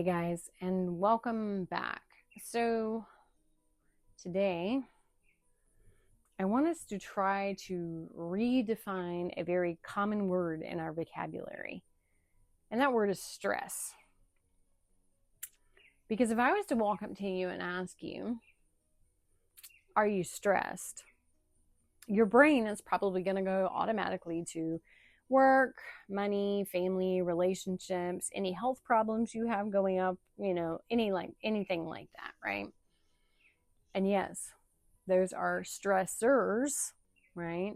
Hey guys, and welcome back. So today I want us to try to redefine a very common word in our vocabulary, and that word is stress. Because if I was to walk up to you and ask you, are you stressed? Your brain is probably going to go automatically to work, money, family, relationships, any health problems you have going up, anything like that, right? And yes, those are stressors, right?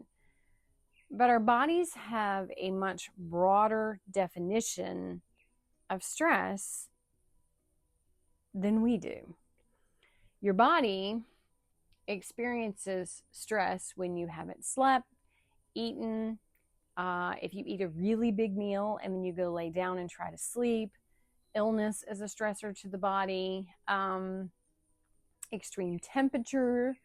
But our bodies have a much broader definition of stress than we do. Your body experiences stress when you haven't slept, eaten, if you eat a really big meal and then you go lay down and try to sleep. Illness is a stressor to the body. Extreme temperature.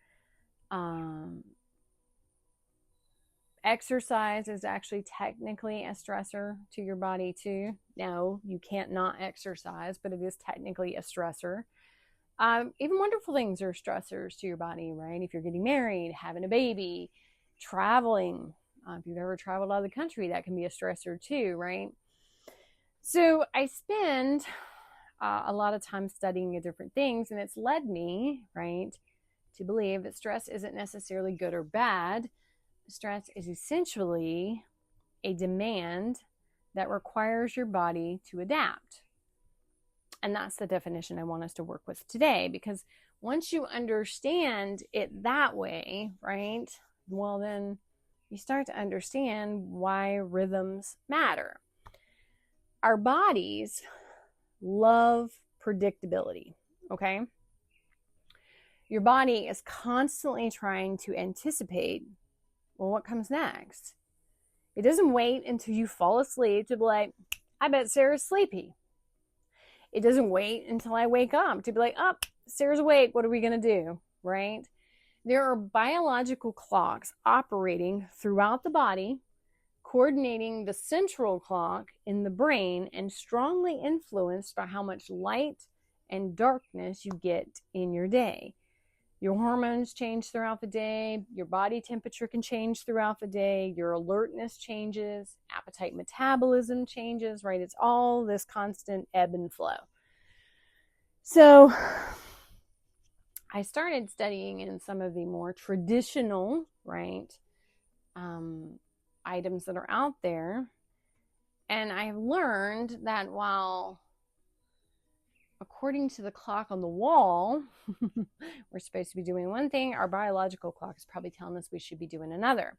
Exercise is actually technically a stressor to your body too. No, you can't not exercise, but it is technically a stressor. Even wonderful things are stressors to your body, right? If you're getting married, having a baby, traveling. If you've ever traveled out of the country, that can be a stressor too, right? So I spend a lot of time studying different things, and it's led me, right, to believe that stress isn't necessarily good or bad. Stress is essentially a demand that requires your body to adapt. And that's the definition I want us to work with today, because once you understand it that way, right, well, then you start to understand why rhythms matter. Our bodies love predictability, okay? Your body is constantly trying to anticipate, well, what comes next? It doesn't wait until you fall asleep to be like, I bet Sarah's sleepy. It doesn't wait until I wake up to be like, oh, Sarah's awake. What are we going to do, right? There are biological clocks operating throughout the body, coordinating the central clock in the brain and strongly influenced by how much light and darkness you get in your day. Your hormones change throughout the day. Your body temperature can change throughout the day. Your alertness changes. Appetite metabolism changes, right? It's all this constant ebb and flow. So I started studying in some of the more traditional, right, items that are out there. And I have learned that while, according to the clock on the wall, we're supposed to be doing one thing, our biological clock is probably telling us we should be doing another.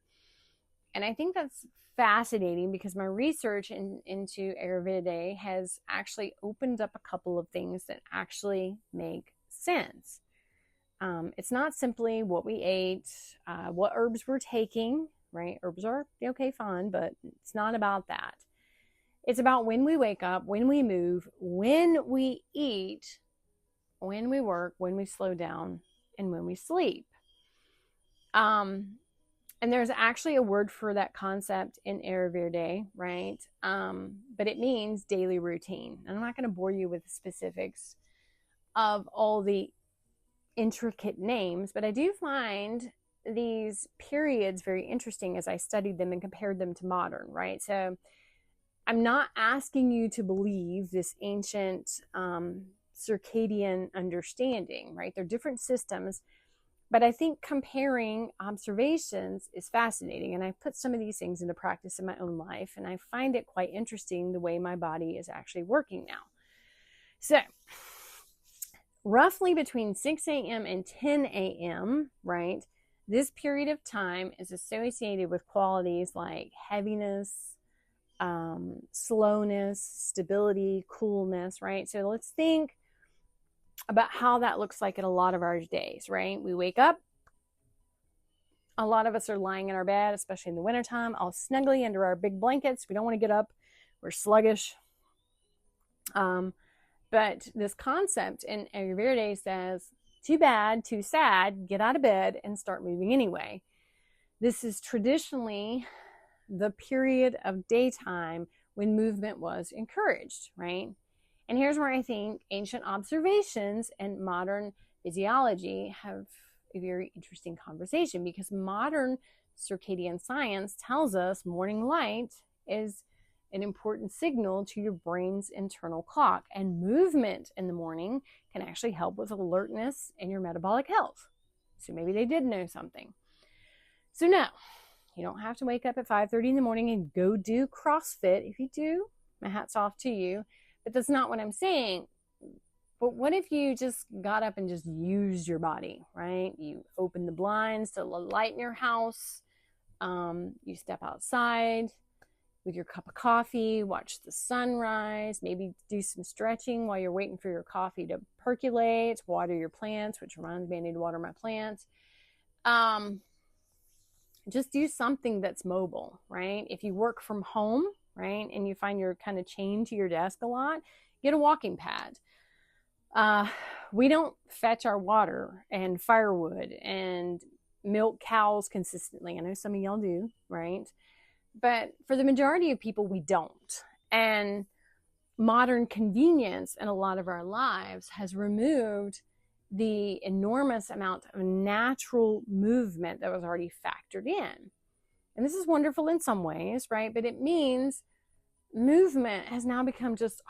And I think that's fascinating because my research into Ayurveda has actually opened up a couple of things that actually make sense. It's not simply what we ate, what herbs we're taking, right? Herbs are okay, fine, but it's not about that. It's about when we wake up, when we move, when we eat, when we work, when we slow down, and when we sleep. And there's actually a word for that concept in Ayurveda, right? But it means daily routine. And I'm not going to bore you with the specifics of all the intricate names, but I do find these periods very interesting as I studied them and compared them to modern, right? So I'm not asking you to believe this ancient circadian understanding, right? They're different systems, but I think comparing observations is fascinating. And I've put some of these things into practice in my own life, and I find it quite interesting the way my body is actually working now. So roughly between 6 a.m. and 10 a.m., right, this period of time is associated with qualities like heaviness, slowness, stability, coolness, right? So let's think about how that looks like in a lot of our days, right? We wake up. A lot of us are lying in our bed, especially in the wintertime, all snugly under our big blankets. We don't want to get up. We're sluggish. But this concept in Ayurveda says, too bad, too sad, get out of bed and start moving anyway. This is traditionally the period of daytime when movement was encouraged, right? And here's where I think ancient observations and modern physiology have a very interesting conversation, because modern circadian science tells us morning light is an important signal to your brain's internal clock, and movement in the morning can actually help with alertness and your metabolic health. So maybe they did know something. So no, you don't have to wake up at 5:30 in the morning and go do CrossFit. If you do, my hat's off to you, but that's not what I'm saying. But what if you just got up and just used your body, right? You open the blinds to light in your house. You step outside with your cup of coffee, watch the sunrise, maybe do some stretching while you're waiting for your coffee to percolate, water your plants, which reminds me I need to water my plants. Just do something that's mobile, right? If you work from home, right, and you find you're kind of chained to your desk a lot, get a walking pad. We don't fetch our water and firewood and milk cows consistently. I know some of y'all do, right? But for the majority of people, we don't. And modern convenience in a lot of our lives has removed the enormous amount of natural movement that was already factored in. And this is wonderful in some ways, right? But it means movement has now become just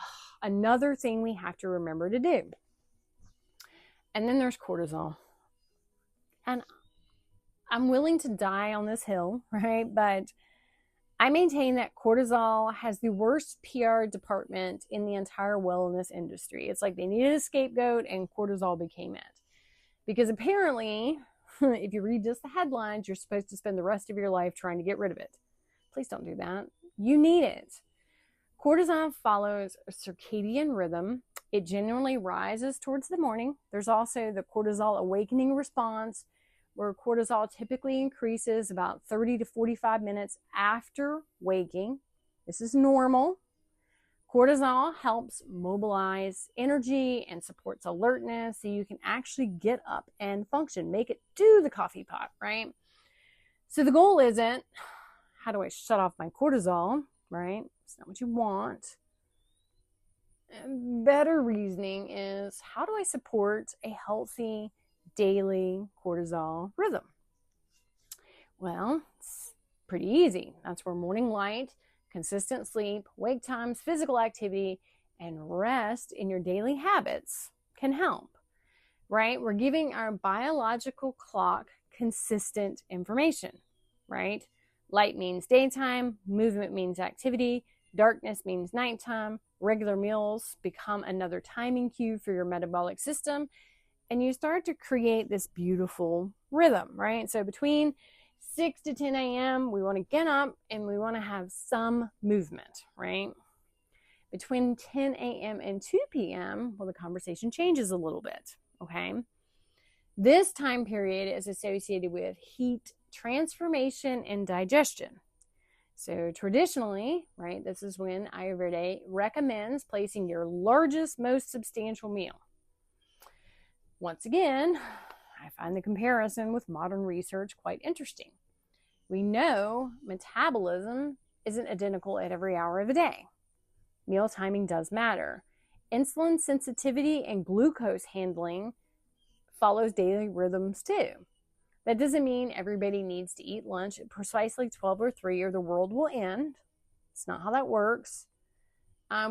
another thing we have to remember to do. And then there's cortisol. And I'm willing to die on this hill, right? But I maintain that cortisol has the worst PR department in the entire wellness industry. It's like they needed a scapegoat and cortisol became it. Because apparently, if you read just the headlines, you're supposed to spend the rest of your life trying to get rid of it. Please don't do that. You need it. Cortisol follows a circadian rhythm. It generally rises towards the morning. There's also the cortisol awakening response, where cortisol typically increases about 30 to 45 minutes after waking. This is normal. Cortisol helps mobilize energy and supports alertness so you can actually get up and function, make it to the coffee pot, right? So the goal isn't, how do I shut off my cortisol, right? It's not what you want. Better reasoning is, how do I support a healthy daily cortisol rhythm? Well, it's pretty easy. That's where morning light, consistent sleep, wake times, physical activity, and rest in your daily habits can help, right? We're giving our biological clock consistent information, right? Light means daytime, movement means activity, darkness means nighttime, regular meals become another timing cue for your metabolic system, and you start to create this beautiful rhythm, right? So between 6 to 10 a.m., we want to get up and we want to have some movement, right? Between 10 a.m. and 2 p.m., well, the conversation changes a little bit, okay? This time period is associated with heat transformation and digestion. So traditionally, right, this is when Ayurveda recommends placing your largest, most substantial meal. Once again, I find the comparison with modern research quite interesting. We know metabolism isn't identical at every hour of the day. Meal timing does matter. Insulin sensitivity and glucose handling follows daily rhythms too. That doesn't mean everybody needs to eat lunch at precisely 12 or 3 or the world will end. It's not how that works.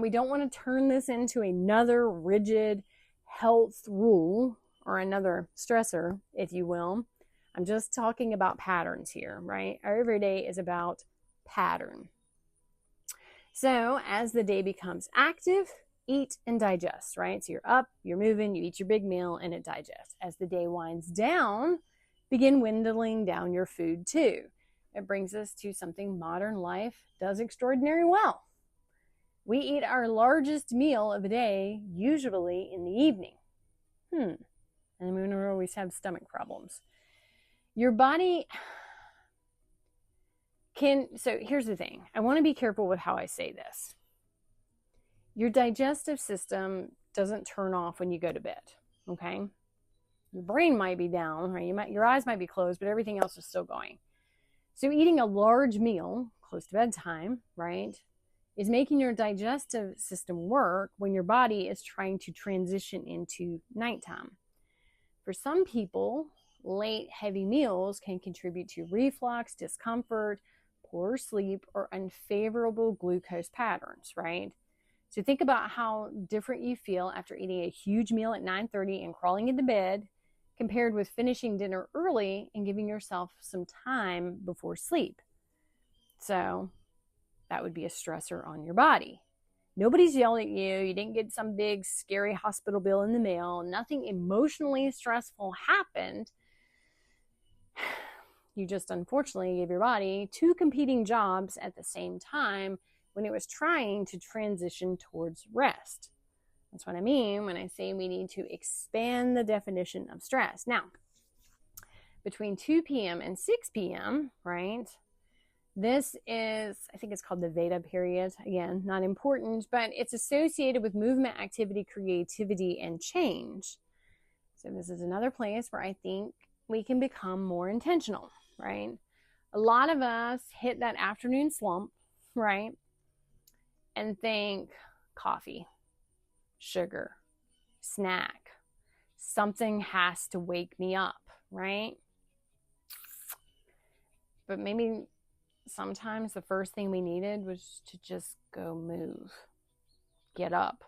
We don't want to turn this into another rigid health rule or another stressor, if you will. I'm just talking about patterns here, right? Ayurveda is about pattern. So as the day becomes active, eat and digest, right? So you're up, you're moving, you eat your big meal, and it digests. As the day winds down, begin dwindling down your food too. It brings us to something modern life does extraordinarily well. We eat our largest meal of the day usually in the evening. And then we always have stomach problems. Your body so here's the thing. I want to be careful with how I say this. Your digestive system doesn't turn off when you go to bed, okay? Your brain might be down, right? Your eyes might be closed, but everything else is still going. So eating a large meal close to bedtime, right, is making your digestive system work when your body is trying to transition into nighttime. For some people, late heavy meals can contribute to reflux, discomfort, poor sleep, or unfavorable glucose patterns, right? So think about how different you feel after eating a huge meal at 9:30 and crawling into bed compared with finishing dinner early and giving yourself some time before sleep. So that would be a stressor on your body. Nobody's yelling at you. You didn't get some big scary hospital bill in the mail. Nothing emotionally stressful happened. You just unfortunately gave your body two competing jobs at the same time when it was trying to transition towards rest. That's what I mean when I say we need to expand the definition of stress. Now, between 2 p.m. and 6 p.m., right? This is, I think it's called the Vata period. Again, not important, but it's associated with movement, activity, creativity, and change. So this is another place where I think we can become more intentional, right? A lot of us hit that afternoon slump, right? And think coffee, sugar, snack, something has to wake me up, right? But maybe sometimes the first thing we needed was to just go move, get up,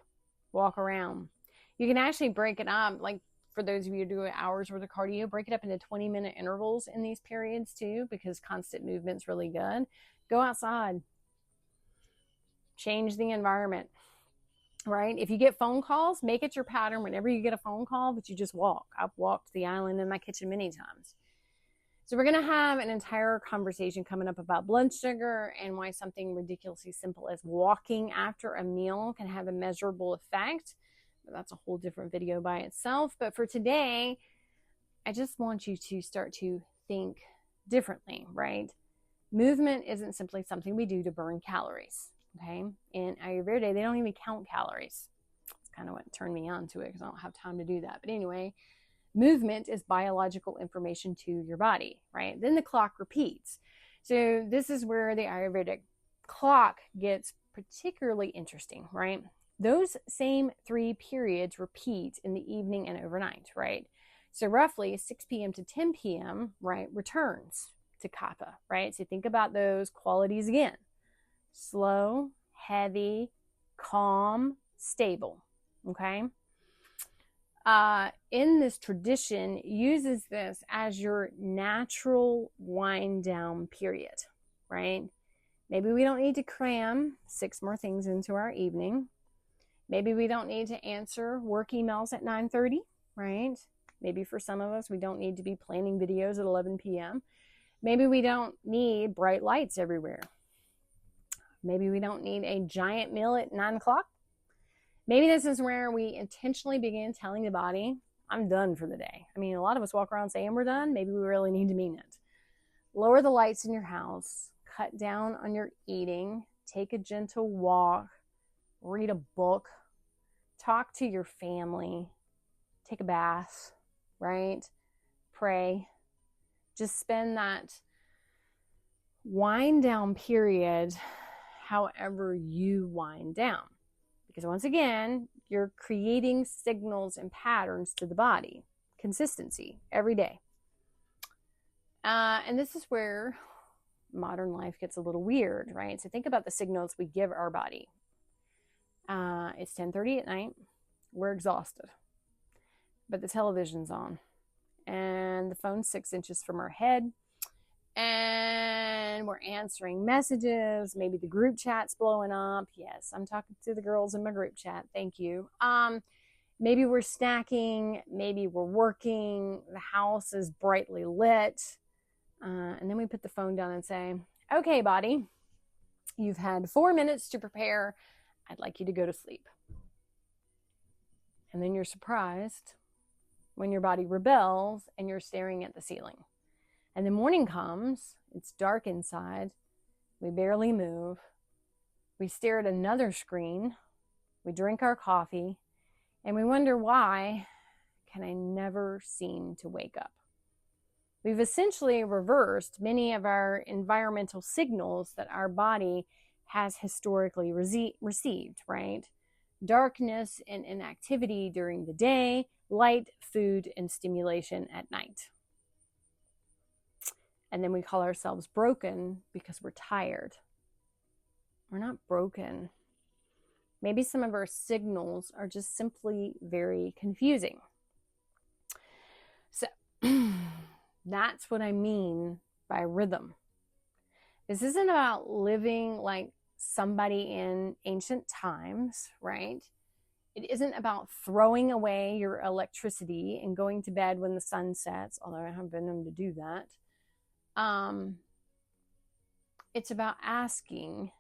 walk around. You can actually break it up, like for those of you who do hours worth of cardio, break it up into 20-minute intervals in these periods too, because constant movement's really good. Go outside, change the environment, right? If you get phone calls, make it your pattern whenever you get a phone call that you just walk. I've walked the island in my kitchen many times. So we're going to have an entire conversation coming up about blood sugar and why something ridiculously simple as walking after a meal can have a measurable effect. That's a whole different video by itself. But for today, I just want you to start to think differently, right? Movement isn't simply something we do to burn calories, okay? In Ayurveda, they don't even count calories. It's kind of what turned me on to it because I don't have time to do that. But anyway, movement is biological information to your body, right? Then the clock repeats. So this is where the Ayurvedic clock gets particularly interesting, right? Those same 3 periods repeat in the evening and overnight, right? So roughly 6 p.m. to 10 p.m., right, returns to Kapha, right? So think about those qualities again. Slow, heavy, calm, stable, okay? In this tradition, uses this as your natural wind down period, right? Maybe we don't need to cram 6 more things into our evening. Maybe we don't need to answer work emails at 9:30, right? Maybe for some of us, we don't need to be planning videos at 11 p.m. Maybe we don't need bright lights everywhere. Maybe we don't need a giant meal at 9 o'clock. Maybe this is where we intentionally begin telling the body, I'm done for the day. I mean, a lot of us walk around saying we're done. Maybe we really need to mean it. Lower the lights in your house. Cut down on your eating. Take a gentle walk. Read a book. Talk to your family. Take a bath, right? Pray. Just spend that wind down period however you wind down. Because once again, you're creating signals and patterns to the body. Consistency every day. And this is where modern life gets a little weird, right? So think about the signals we give our body. It's 10:30 at night. We're exhausted. But the television's on. And the phone's 6 inches from our head. And we're answering messages. Maybe the group chat's blowing up. Yes, I'm talking to the girls in my group chat. Thank you. Maybe we're snacking. Maybe we're working. The house is brightly lit. And then we put the phone down and say, okay, body, you've had 4 minutes to prepare. I'd like you to go to sleep. And then you're surprised when your body rebels and you're staring at the ceiling. And the morning comes, it's dark inside, we barely move, we stare at another screen, we drink our coffee, and we wonder why can I never seem to wake up. We've essentially reversed many of our environmental signals that our body has historically received, right? Darkness and inactivity during the day, light, food, and stimulation at night. And then we call ourselves broken because we're tired. We're not broken. Maybe some of our signals are just simply very confusing. So that's what I mean by rhythm. This isn't about living like somebody in ancient times, right? It isn't about throwing away your electricity and going to bed when the sun sets, although I haven't been known to do that. It's about asking,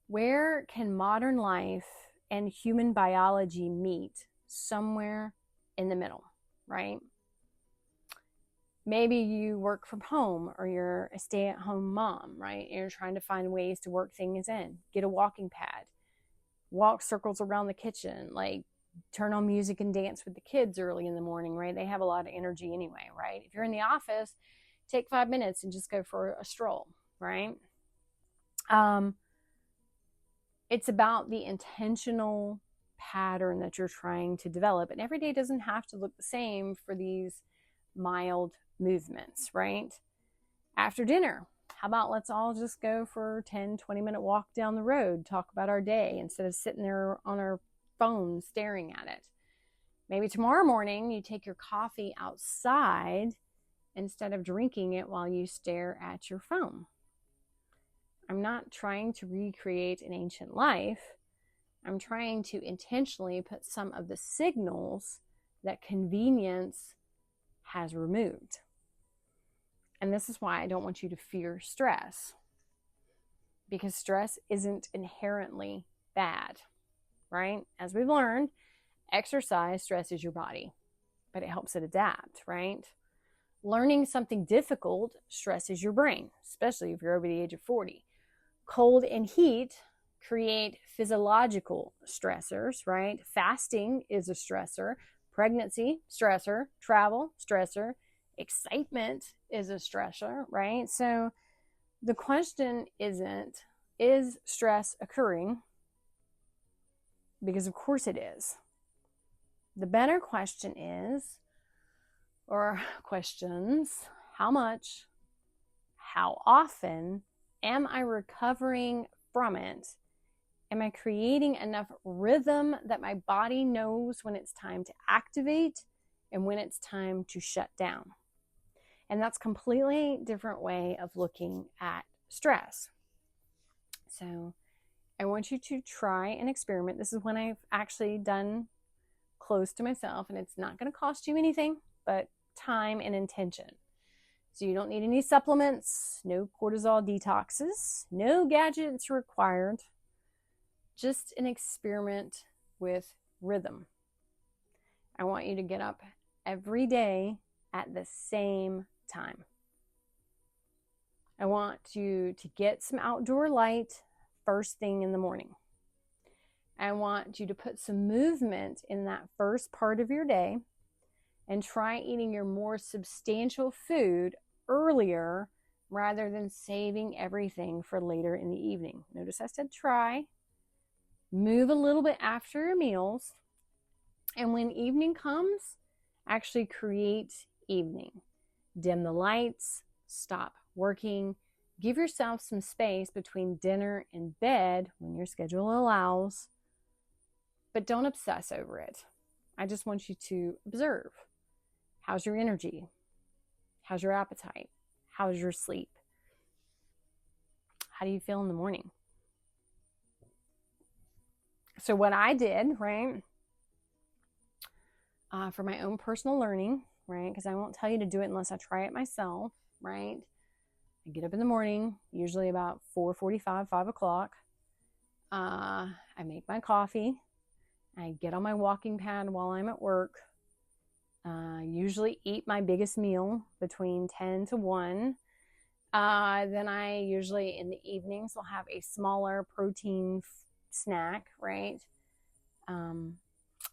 where can modern life and human biology meet? Somewhere in the middle, right? Maybe you work from home, or you're a stay-at-home mom, right? And you're trying to find ways to work things in. Get a walking pad. Walk circles around the kitchen. Like, turn on music and dance with the kids early in the morning, right? They have a lot of energy anyway, right? If you're in the office, take 5 minutes and just go for a stroll, right? It's about the intentional pattern that you're trying to develop. And every day doesn't have to look the same for these mild movements, right? After dinner, how about let's all just go for a 10-20 minute walk down the road, talk about our day instead of sitting there on our phone staring at it. Maybe tomorrow morning you take your coffee outside instead of drinking it while you stare at your phone. I'm not trying to recreate an ancient life. I'm trying to intentionally put some of the signals that convenience has removed. And this is why I don't want you to fear stress, because stress isn't inherently bad, right? As we've learned, exercise stresses your body, but it helps it adapt, right? Learning something difficult stresses your brain, especially if you're over the age of 40. Cold and heat create physiological stressors, right? Fasting is a stressor. Pregnancy, stressor. Travel, stressor. Excitement is a stressor, right? So the question isn't, is stress occurring? Because of course it is. The better question is, or questions, how much, how often am I recovering from it? Am I creating enough rhythm that my body knows when it's time to activate and when it's time to shut down? And that's a completely different way of looking at stress. So I want you to try an experiment. This is one I've actually done close to myself, and it's not going to cost you anything but time and intention. So you don't need any supplements, no cortisol detoxes, no gadgets required, just an experiment with rhythm. I want you to get up every day at the same time. I want you to get some outdoor light first thing in the morning. I want you to put some movement in that first part of your day and try eating your more substantial food earlier rather than saving everything for later in the evening. Notice I said try. Move a little bit after your meals. And when evening comes, actually create evening. Dim the lights, stop working, give yourself some space between dinner and bed when your schedule allows, but don't obsess over it. I just want you to observe. How's your energy? How's your appetite? How's your sleep? How do you feel in the morning? So what I did, right, for my own personal learning, right, because I won't tell you to do it unless I try it myself, right? I get up in the morning, usually about 4:45, 5 o'clock. I make my coffee. I get on my walking pad while I'm at work. Usually eat my biggest meal between 10 to 1. Then I usually in the evenings will have a smaller protein snack, right? And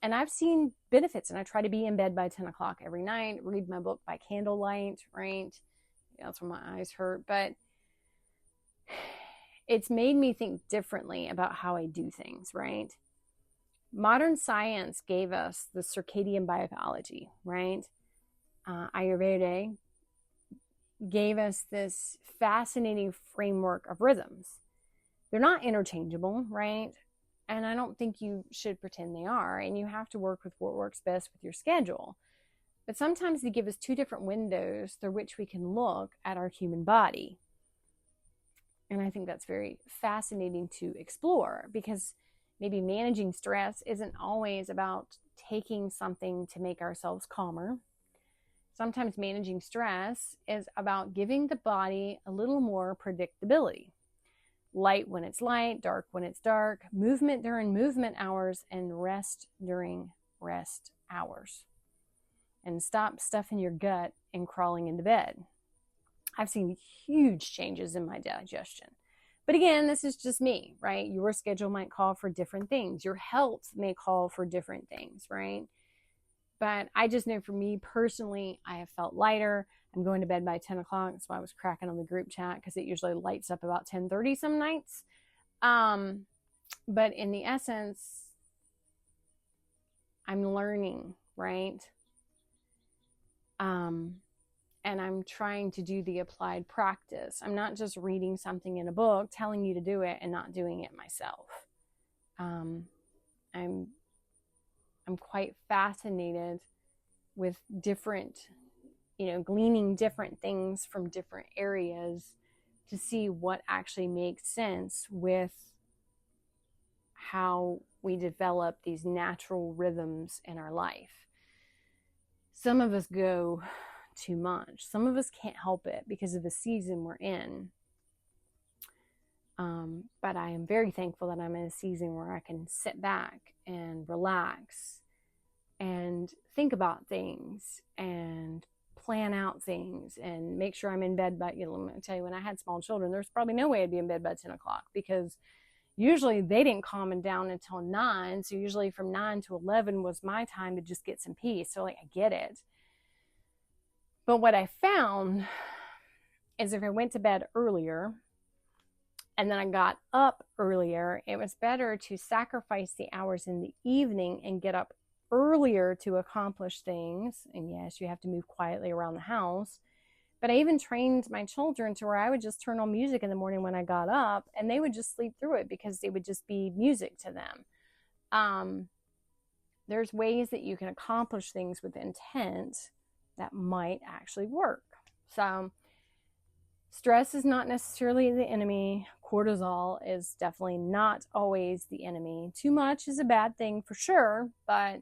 I've seen benefits, and I try to be in bed by 10 o'clock every night, read my book by candlelight, right? That's when my eyes hurt. But it's made me think differently about how I do things, right? Modern science gave us the circadian biology, right? Ayurveda gave us this fascinating framework of rhythms. They're not interchangeable, right? And I don't think you should pretend they are. And you have to work with what works best with your schedule. But sometimes they give us two different windows through which we can look at our human body. And I think that's very fascinating to explore, because maybe managing stress isn't always about taking something to make ourselves calmer. Sometimes managing stress is about giving the body a little more predictability. Light when it's light, dark when it's dark, movement during movement hours, and rest during rest hours. And stop stuffing your gut and crawling into bed. I've seen huge changes in my digestion. But again, this is just me, right? Your schedule might call for different things. Your health may call for different things, right? But I just know for me personally, I have felt lighter. I'm going to bed by 10 o'clock. That's why I was cracking on the group chat, because it usually lights up about 10:30 some nights. But in the essence, I'm learning, right? And I'm trying to do the applied practice. I'm not just reading something in a book, telling you to do it and not doing it myself. I'm quite fascinated with different, gleaning different things from different areas to see what actually makes sense with how we develop these natural rhythms in our life. Some of us go too much. Some of us can't help it because of the season we're in. But I am very thankful that I'm in a season where I can sit back and relax and think about things and plan out things and make sure I'm in bed by, let me tell you, when I had small children, there's probably no way I'd be in bed by 10 o'clock, because usually they didn't calm down until 9. So usually from 9 to 11 was my time to just get some peace. So I get it. But what I found is if I went to bed earlier and then I got up earlier, it was better to sacrifice the hours in the evening and get up earlier to accomplish things. And yes, you have to move quietly around the house. But I even trained my children to where I would just turn on music in the morning when I got up, and they would just sleep through it because it would just be music to them. There's ways that you can accomplish things with intent that might actually work. So stress is not necessarily the enemy. Cortisol is definitely not always the enemy. Too much is a bad thing for sure, but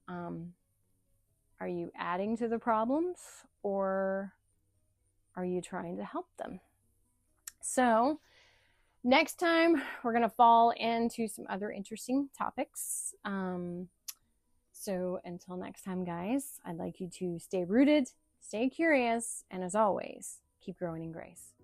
are you adding to the problems, or are you trying to help them? So next time we're going to fall into some other interesting topics. So until next time, guys, I'd like you to stay rooted, stay curious, and as always, keep growing in grace.